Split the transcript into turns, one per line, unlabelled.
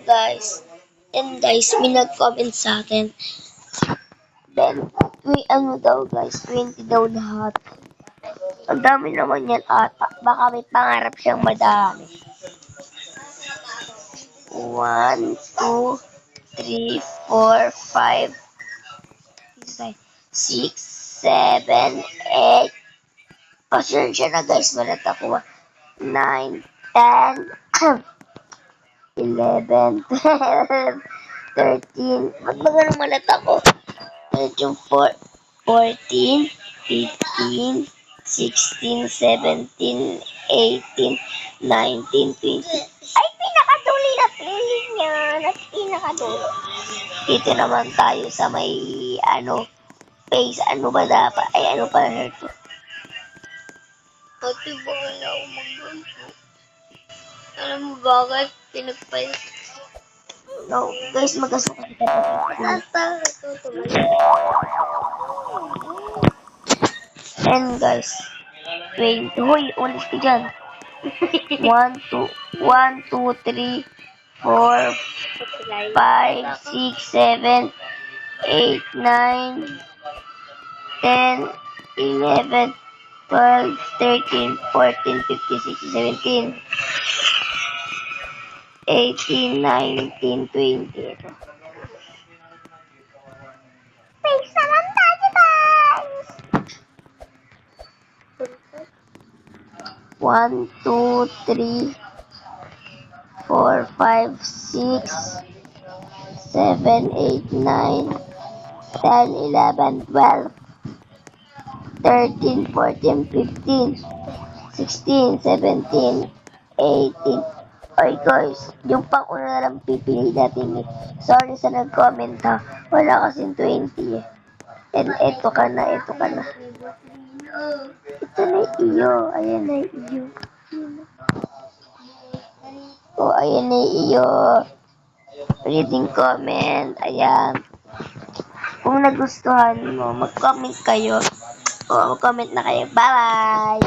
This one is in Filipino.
guys. And guys, may nag-comment sa atin. Then, ano daw guys, 20 daw lahat. Ang dami naman yan ata. Baka may pangarap siyang madami. 1, 2, 3, 4, 5, 6, 7, 8. Pasensya na guys, malat ako. 9, 10, 11, 12, 13. Ba't ba ganun malat ako? 13, 14, 15, 16, 17, 18, 19, 20. Ay, pinakadulo na feeling yan. At pinakadulo. Dito naman tayo sa may, face. Ano ba dapat? Ay, ano pa ito? Ate, bakit na ako mag-ganto? Alam mo bakit? Pinagpalit. No, guys, magkasuka kita. Nasa, and guys, 20. Hoy, ulit ka dyan. 1, 2, 1, 2, 3, 4, 5, 6, 7, 8, 9, 10, 11, 12, 13, 14, 15, 16, 17, 18, 19, 20. Ito. Thanks naman tayo, guys! 1, 2, 3, 4, 5, 6, 7, 8, 9, 10, 11, 12, 13, 14, 15, 16, 17, 18. Oy guys, yung pang una na lang pipili natin eh. Sorry sa nag-comment ha. Wala kasing 20 eh. And eto ka na, eto ka na. Ito na iyo. Ayan na iyo. Oh, ayan na iyo. Reading comment. Ayan. Kung nagustuhan mo, mag-comment kayo. O, mag-comment na kayo. Bye-bye!